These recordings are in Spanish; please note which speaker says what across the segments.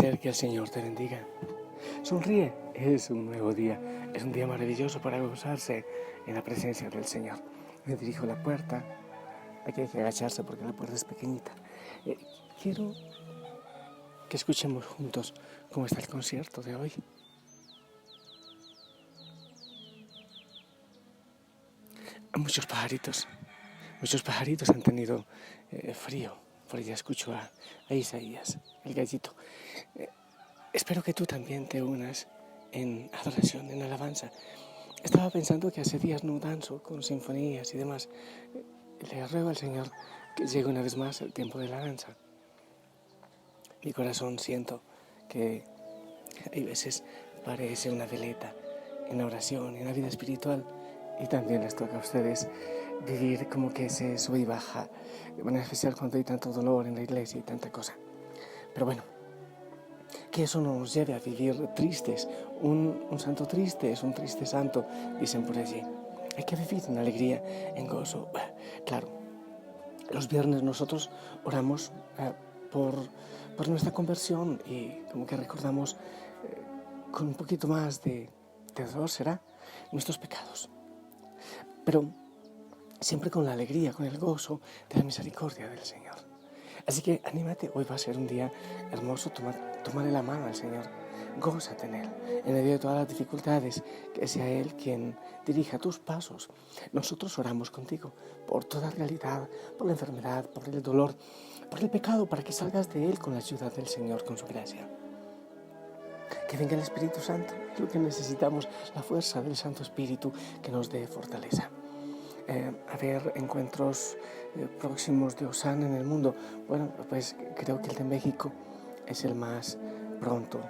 Speaker 1: ser que el Señor te bendiga. Sonríe, es un nuevo día, es un día maravilloso para gozarse en la presencia del Señor. Me dirijo a la puerta, aquí hay que agacharse porque la puerta es pequeñita. Quiero que escuchemos juntos cómo está el concierto de hoy. Muchos pajaritos han tenido frío. Por allá escucho a Isaías, el gallito. Espero que tú también te unas en adoración, en alabanza. Estaba pensando que hace días no danzo con sinfonías y demás. Le ruego al Señor que llegue una vez más el tiempo de la danza. Mi corazón siento que hay veces parece una veleta en la oración, en la vida espiritual, y también les toca a ustedes vivir como que se sube y baja, de manera especial cuando hay tanto dolor en la iglesia y tanta cosa. Pero bueno, que eso no nos lleve a vivir tristes. Un santo triste es un triste santo, dicen por allí. Hay que vivir en alegría, en gozo. Claro, los viernes nosotros oramos por nuestra conversión y como que recordamos con un poquito más de dolor, será, nuestros pecados. Pero siempre con la alegría, con el gozo de la misericordia del Señor. Así que anímate, hoy va a ser un día hermoso, tómale la mano al Señor, gózate en Él, en medio de todas las dificultades, que sea Él quien dirija tus pasos. Nosotros oramos contigo por toda realidad, por la enfermedad, por el dolor, por el pecado, para que salgas de Él con la ayuda del Señor, con su gracia. Que venga el Espíritu Santo, es lo que necesitamos, la fuerza del Santo Espíritu que nos dé fortaleza. Haber encuentros próximos de Osana en el mundo. Bueno, pues creo que el de México es el más pronto.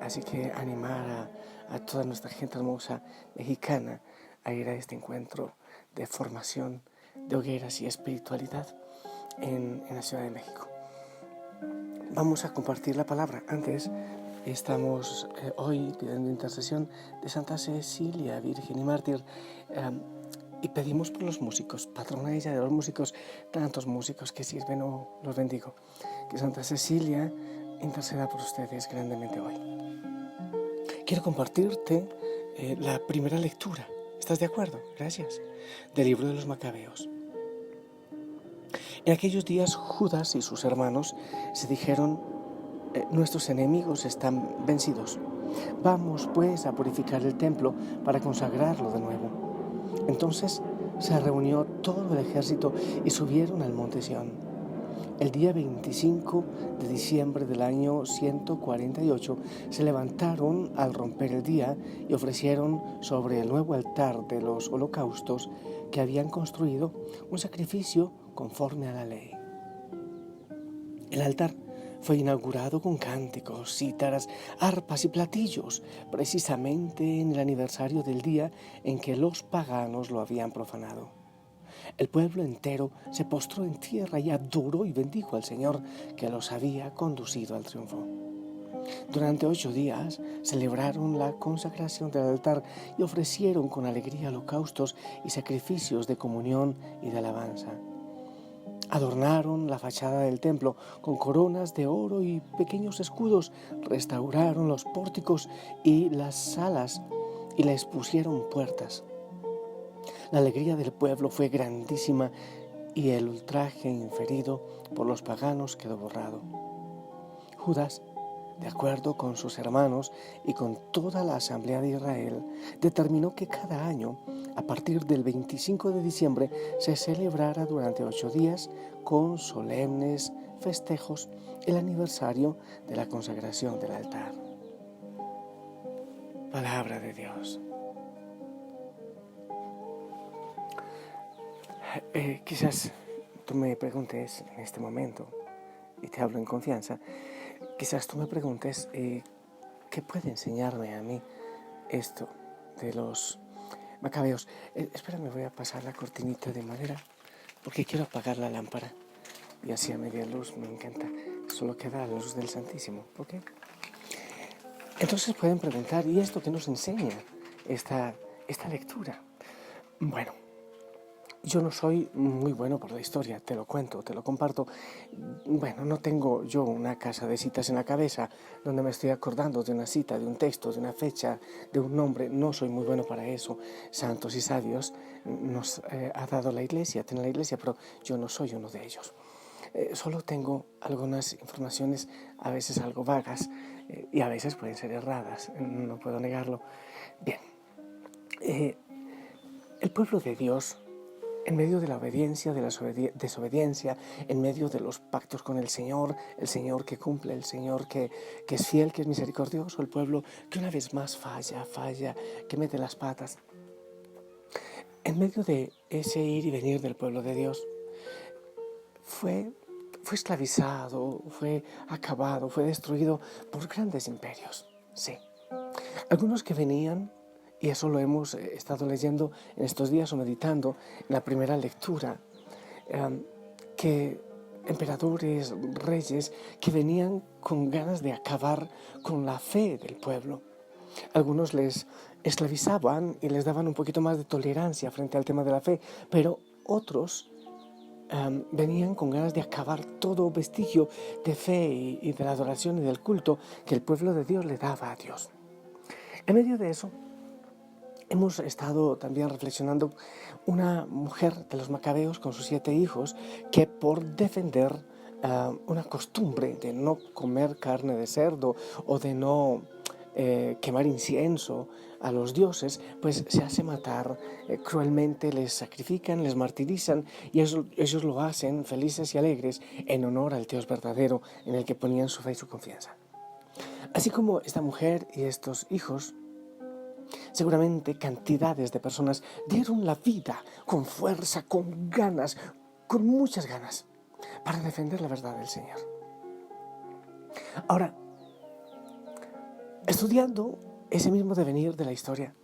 Speaker 1: Así que animar a toda nuestra gente hermosa mexicana a ir a este encuentro de formación de hogueras y espiritualidad en la Ciudad de México. Vamos a compartir la palabra. Antes estamos hoy pidiendo intercesión de Santa Cecilia, Virgen y Mártir. Y pedimos por los músicos, patrona ella de los músicos, tantos músicos que sirven, los bendigo. Que Santa Cecilia interceda por ustedes grandemente hoy. Quiero compartirte la primera lectura. ¿Estás de acuerdo? Gracias. Del libro de los Macabeos. En aquellos días Judas y sus hermanos se dijeron: nuestros enemigos están vencidos. Vamos pues a purificar el templo para consagrarlo de nuevo. Entonces se reunió todo el ejército y subieron al monte Sión. El día 25 de diciembre del año 148 se levantaron al romper el día y ofrecieron sobre el nuevo altar de los holocaustos que habían construido un sacrificio conforme a la ley. El altar fue inaugurado con cánticos, cítaras, arpas y platillos, precisamente en el aniversario del día en que los paganos lo habían profanado. El pueblo entero se postró en tierra y adoró y bendijo al Señor que los había conducido al triunfo. Durante 8 días celebraron la consagración del altar y ofrecieron con alegría holocaustos y sacrificios de comunión y de alabanza. Adornaron la fachada del templo con coronas de oro y pequeños escudos, restauraron los pórticos y las salas y les pusieron puertas. La alegría del pueblo fue grandísima y el ultraje inferido por los paganos quedó borrado. Judas, de acuerdo con sus hermanos y con toda la asamblea de Israel, determinó que cada año, a partir del 25 de diciembre, se celebrara durante 8 días con solemnes festejos el aniversario de la consagración del altar. Palabra de Dios. Quizás tú me preguntes en este momento, y te hablo en confianza, quizás tú me preguntes, ¿qué puede enseñarme a mí esto de los Macabeos? Espera, me voy a pasar la cortinita de madera porque quiero apagar la lámpara y así a media luz, me encanta. Solo queda la luz del Santísimo, ¿ok? Entonces pueden preguntar, ¿y esto qué nos enseña esta lectura? Bueno, Yo no soy muy bueno por la historia, te lo cuento, te lo comparto. Bueno, no tengo yo una casa de citas en la cabeza donde me estoy acordando de una cita, de un texto, de una fecha, de un nombre. No soy muy bueno para eso. Santos y sabios nos ha dado la iglesia, tiene la iglesia, pero yo no soy uno de ellos. Solo tengo algunas informaciones, a veces algo vagas, y a veces pueden ser erradas, no puedo negarlo. Bien, el pueblo de Dios, en medio de la obediencia, de la desobediencia, en medio de los pactos con el Señor que cumple, el Señor que es fiel, que es misericordioso, el pueblo que una vez más falla, que mete las patas. En medio de ese ir y venir del pueblo de Dios, fue esclavizado, fue acabado, fue destruido por grandes imperios, sí. Algunos que venían, y eso lo hemos estado leyendo en estos días o meditando en la primera lectura, que emperadores, reyes, que venían con ganas de acabar con la fe del pueblo. Algunos les esclavizaban y les daban un poquito más de tolerancia frente al tema de la fe, pero otros venían con ganas de acabar todo vestigio de fe y de la adoración y del culto que el pueblo de Dios le daba a Dios. En medio de eso, hemos estado también reflexionando una mujer de los macabeos con sus 7 hijos que por defender una costumbre de no comer carne de cerdo o de no quemar incienso a los dioses, pues se hace matar cruelmente, les sacrifican, les martirizan y ellos lo hacen felices y alegres en honor al Dios verdadero en el que ponían su fe y su confianza. Así como esta mujer y estos hijos, seguramente cantidades de personas dieron la vida con fuerza, con ganas, con muchas ganas, para defender la verdad del Señor. Ahora, estudiando ese mismo devenir de la historia,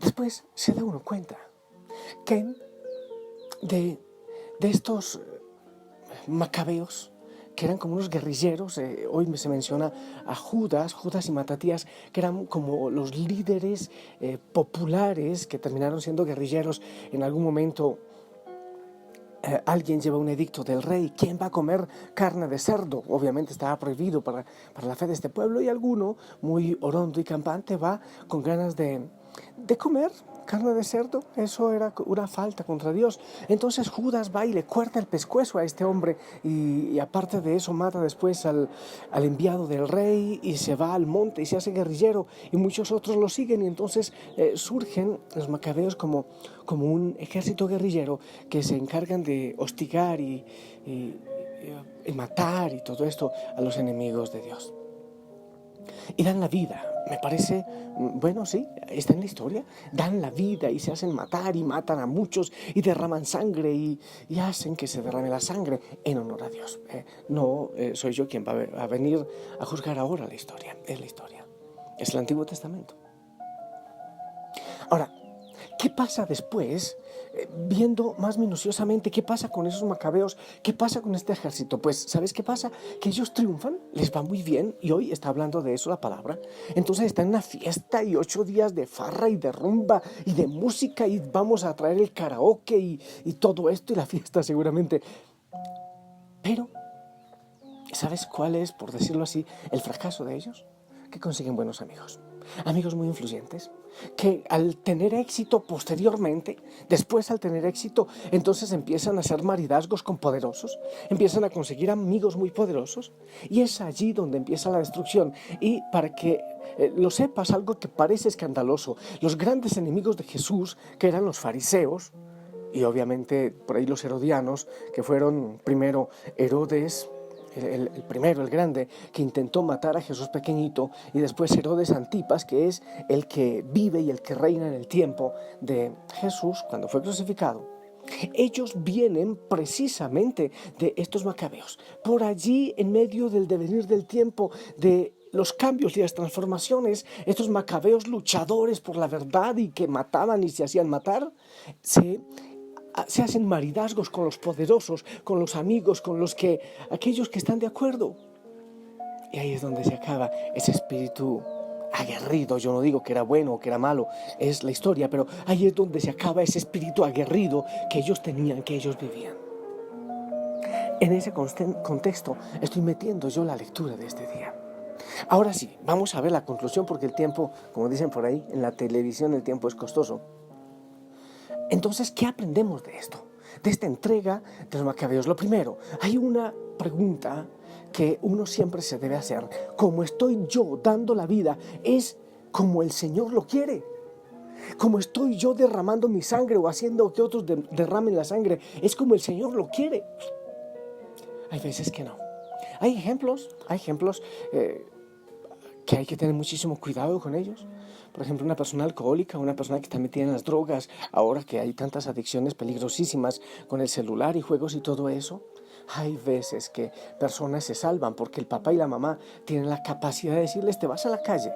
Speaker 1: después se da uno cuenta que de estos macabeos, que eran como unos guerrilleros, hoy se menciona a Judas y Matatías, que eran como los líderes populares que terminaron siendo guerrilleros. En algún momento alguien lleva un edicto del rey: ¿quién va a comer carne de cerdo? Obviamente estaba prohibido para la fe de este pueblo, y alguno muy orondo y campante va con ganas de comer carne de cerdo. Eso era una falta contra Dios. Entonces Judas va y le corta el pescuezo a este hombre y aparte de eso mata después al enviado del rey y se va al monte y se hace guerrillero, y muchos otros lo siguen, y entonces surgen los macabeos como un ejército guerrillero que se encargan de hostigar y matar y todo esto a los enemigos de Dios. Y dan la vida, me parece, bueno, sí, está en la historia. Dan la vida y se hacen matar y matan a muchos y derraman sangre y hacen que se derrame la sangre en honor a Dios. No soy yo quien va a venir a juzgar ahora la historia, es la historia, es el Antiguo Testamento. Ahora, ¿qué pasa después? Viendo más minuciosamente qué pasa con esos macabeos, qué pasa con este ejército. Pues, ¿sabes qué pasa? Que ellos triunfan, les va muy bien, y hoy está hablando de eso la palabra. Entonces está en una fiesta y 8 días de farra y de rumba y de música, y vamos a traer el karaoke y todo esto y la fiesta seguramente. Pero, ¿sabes cuál es, por decirlo así, el fracaso de ellos? Que consiguen buenos amigos. Amigos muy influyentes, que al tener éxito posteriormente, después al tener éxito, entonces empiezan a hacer maridazgos con poderosos, empiezan a conseguir amigos muy poderosos, y es allí donde empieza la destrucción. Y para que lo sepas, algo que parece escandaloso, los grandes enemigos de Jesús, que eran los fariseos, y obviamente por ahí los herodianos, que fueron primero Herodes, el primero, el grande, que intentó matar a Jesús pequeñito, y después Herodes Antipas, que es el que vive y el que reina en el tiempo de Jesús cuando fue crucificado. Ellos vienen precisamente de estos macabeos. Por allí, en medio del devenir del tiempo, de los cambios y las transformaciones, estos macabeos luchadores por la verdad y que mataban y se hacían matar, se hacen maridazgos con los poderosos, con los amigos, con aquellos que están de acuerdo. Y ahí es donde se acaba ese espíritu aguerrido. Yo no digo que era bueno o que era malo, es la historia, pero ahí es donde se acaba ese espíritu aguerrido que ellos tenían, que ellos vivían. En ese contexto estoy metiendo yo la lectura de este día. Ahora sí, vamos a ver la conclusión, porque el tiempo, como dicen por ahí, en la televisión el tiempo es costoso. Entonces, ¿qué aprendemos de esto? De esta entrega de los macabeos. Lo primero, hay una pregunta que uno siempre se debe hacer. ¿Cómo estoy yo dando la vida? ¿Es como el Señor lo quiere? ¿Cómo estoy yo derramando mi sangre o haciendo que otros derramen la sangre? ¿Es como el Señor lo quiere? Hay veces que no. Hay ejemplos que hay que tener muchísimo cuidado con ellos. Por ejemplo, una persona alcohólica, una persona que está metida en las drogas, ahora que hay tantas adicciones peligrosísimas con el celular y juegos y todo eso. Hay veces que personas se salvan porque el papá y la mamá tienen la capacidad de decirles: te vas a la calle.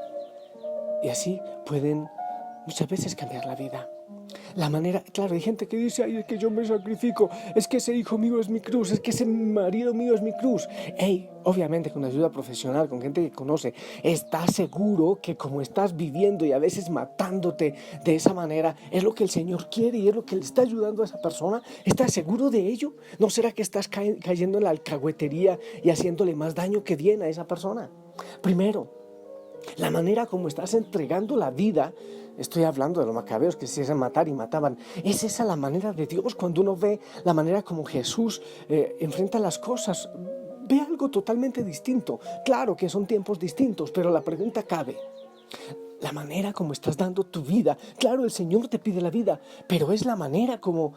Speaker 1: Y así pueden muchas veces cambiar la vida. La manera, claro, hay gente que dice: ay, es que yo me sacrifico, es que ese hijo mío es mi cruz, es que ese marido mío es mi cruz. Obviamente con ayuda profesional, con gente que conoce, ¿estás seguro que como estás viviendo y a veces matándote de esa manera es lo que el Señor quiere y es lo que le está ayudando a esa persona? ¿Estás seguro de ello? ¿No será que estás cayendo en la alcahuetería y haciéndole más daño que bien a esa persona? Primero, la manera como estás entregando la vida. Estoy hablando de los macabeos que se hacían matar y mataban. ¿Es esa la manera de Dios? Cuando uno ve la manera como Jesús enfrenta las cosas, ve algo totalmente distinto. Claro que son tiempos distintos, pero la pregunta cabe. La manera como estás dando tu vida. Claro, el Señor te pide la vida, pero es la manera como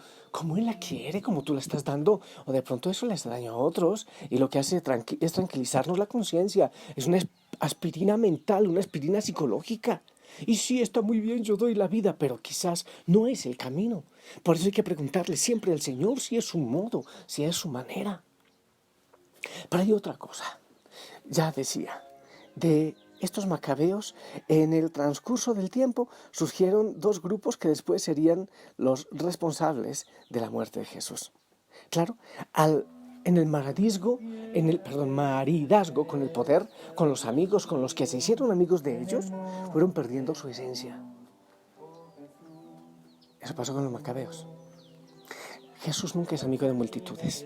Speaker 1: Él la quiere, como tú la estás dando. O de pronto eso le hace daño a otros y lo que hace es tranquilizarnos la conciencia. Es una aspirina mental, una aspirina psicológica. Y sí, está muy bien, yo doy la vida, pero quizás no es el camino. Por eso hay que preguntarle siempre al Señor si es su modo, si es su manera. Pero hay otra cosa. Ya decía, de estos macabeos, en el transcurso del tiempo surgieron dos grupos que después serían los responsables de la muerte de Jesús. Claro, en el maridazgo con el poder, con los amigos, con los que se hicieron amigos de ellos, fueron perdiendo su esencia. Eso pasó con los macabeos. Jesús nunca es amigo de multitudes,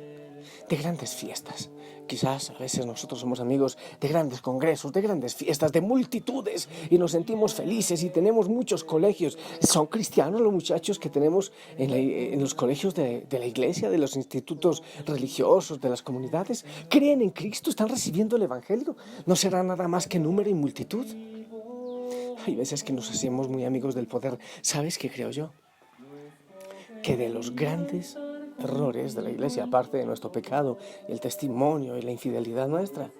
Speaker 1: de grandes fiestas. Quizás a veces nosotros somos amigos de grandes congresos, de grandes fiestas, de multitudes, y nos sentimos felices y tenemos muchos colegios. Son cristianos los muchachos que tenemos en los colegios de la iglesia, de los institutos religiosos, de las comunidades. Creen en Cristo, están recibiendo el Evangelio. No será nada más que número y multitud. Hay veces que nos hacemos muy amigos del poder. ¿Sabes qué creo yo? Que de los grandes errores de la iglesia, aparte de nuestro pecado, el testimonio y la infidelidad nuestra,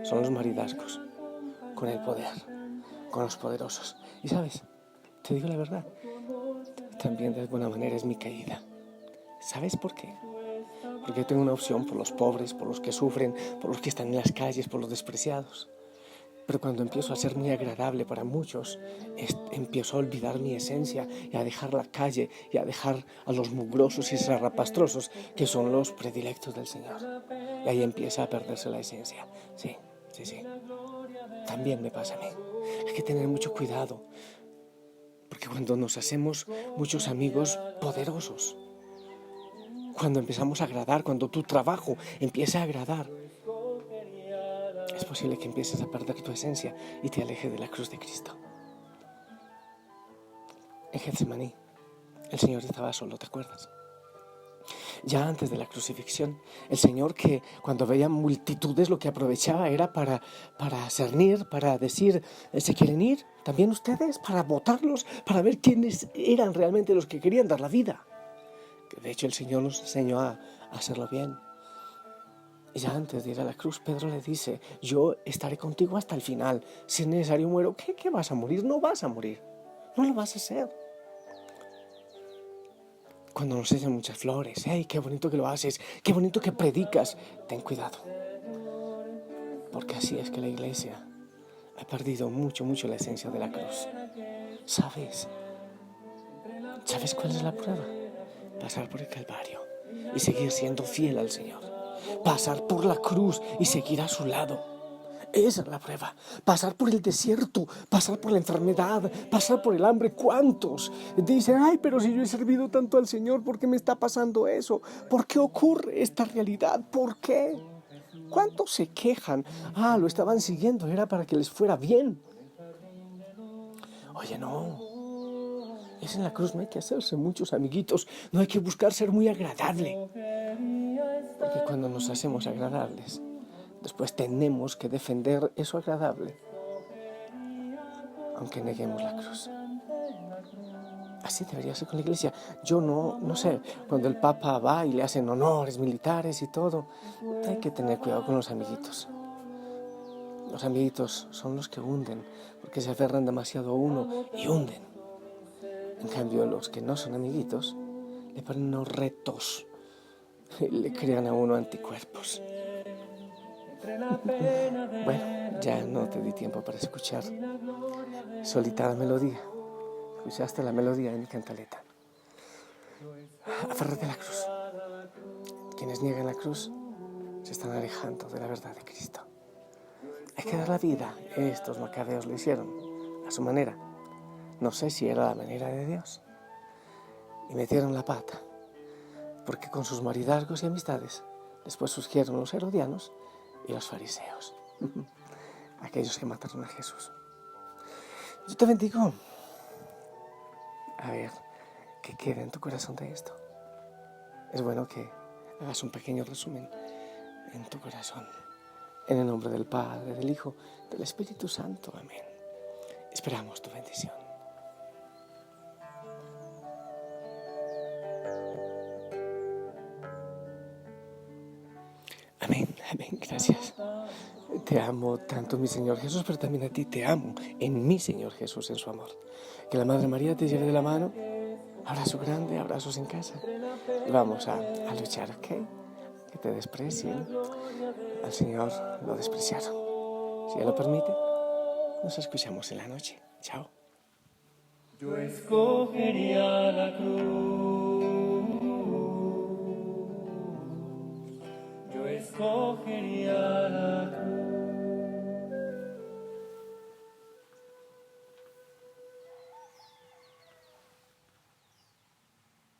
Speaker 1: son los maridazgos con el poder, con los poderosos. Y sabes, te digo la verdad, también de alguna manera es mi caída. ¿Sabes por qué? Porque yo tengo una opción por los pobres, por los que sufren, por los que están en las calles, por los despreciados. Pero cuando empiezo a ser muy agradable para muchos, empiezo a olvidar mi esencia y a dejar la calle y a dejar a los mugrosos y zarrapastrosos, que son los predilectos del Señor. Y ahí empieza a perderse la esencia. Sí. También me pasa a mí. Hay que tener mucho cuidado, porque cuando nos hacemos muchos amigos poderosos, cuando empezamos a agradar, cuando tu trabajo empieza a agradar, es posible que empieces a perder tu esencia y te alejes de la cruz de Cristo. En Getsemaní, el Señor estaba solo, ¿te acuerdas? Ya antes de la crucifixión, el Señor, que cuando veía multitudes lo que aprovechaba era para cernir, para decir: ¿se quieren ir también ustedes? Para votarlos, para ver quiénes eran realmente los que querían dar la vida. Que de hecho el Señor nos enseñó a hacerlo bien. Ya antes de ir a la cruz, Pedro le dice: yo estaré contigo hasta el final. Si es necesario muero. ¿Qué vas a morir? No vas a morir. No lo vas a hacer. Cuando nos echan muchas flores, ¡hey, qué bonito que lo haces! ¡Qué bonito que predicas! Ten cuidado. Porque así es que la iglesia ha perdido mucho la esencia de la cruz. ¿Sabes cuál es la prueba? Pasar por el Calvario y seguir siendo fiel al Señor. Pasar por la cruz y seguir a su lado. Esa es la prueba. Pasar por el desierto, pasar por la enfermedad, pasar por el hambre. ¿Cuántos dicen, ay, pero si yo he servido tanto al Señor, ¿por qué me está pasando eso? ¿Por qué ocurre esta realidad? ¿Por qué? ¿Cuántos se quejan? Ah, lo estaban siguiendo, era para que les fuera bien. Oye, no. Es en la cruz, no hay que hacerse muchos amiguitos, no hay que buscar ser muy agradable. Porque cuando nos hacemos agradables, después tenemos que defender eso agradable, aunque neguemos la cruz. Así debería ser con la iglesia. Yo no sé, cuando el Papa va y le hacen honores militares y todo, hay que tener cuidado con los amiguitos. Los amiguitos son los que hunden, porque se aferran demasiado a uno y hunden. En cambio, los que no son amiguitos, le ponen unos retos, y le crean a uno anticuerpos. Bueno, ya no te di tiempo para escuchar solita la melodía. Escuchaste la melodía de mi cantaleta. Aférrate a la cruz. Quienes niegan la cruz se están alejando de la verdad de Cristo. Hay que dar la vida. Estos macabeos lo hicieron a su manera. No sé si era la manera de Dios. Y metieron la pata, porque con sus maridazgos y amistades después surgieron los herodianos y los fariseos, aquellos que mataron a Jesús. Yo te bendigo. A ver, ¿qué queda en tu corazón de esto? Es bueno que hagas un pequeño resumen en tu corazón. En el nombre del Padre, del Hijo, del Espíritu Santo. Amén. Esperamos tu bendición. Amén, amén, gracias. Te amo tanto, mi Señor Jesús, pero también a ti te amo en mi Señor Jesús, en su amor. Que la Madre María te lleve de la mano. Abrazo grande, abrazos en casa. Y vamos a luchar, ¿ok? Que te desprecien. Al Señor lo despreciaron. Si Él lo permite, nos escuchamos en la noche. Chao.
Speaker 2: Yo escogería la cruz. Yo escogería la cruz.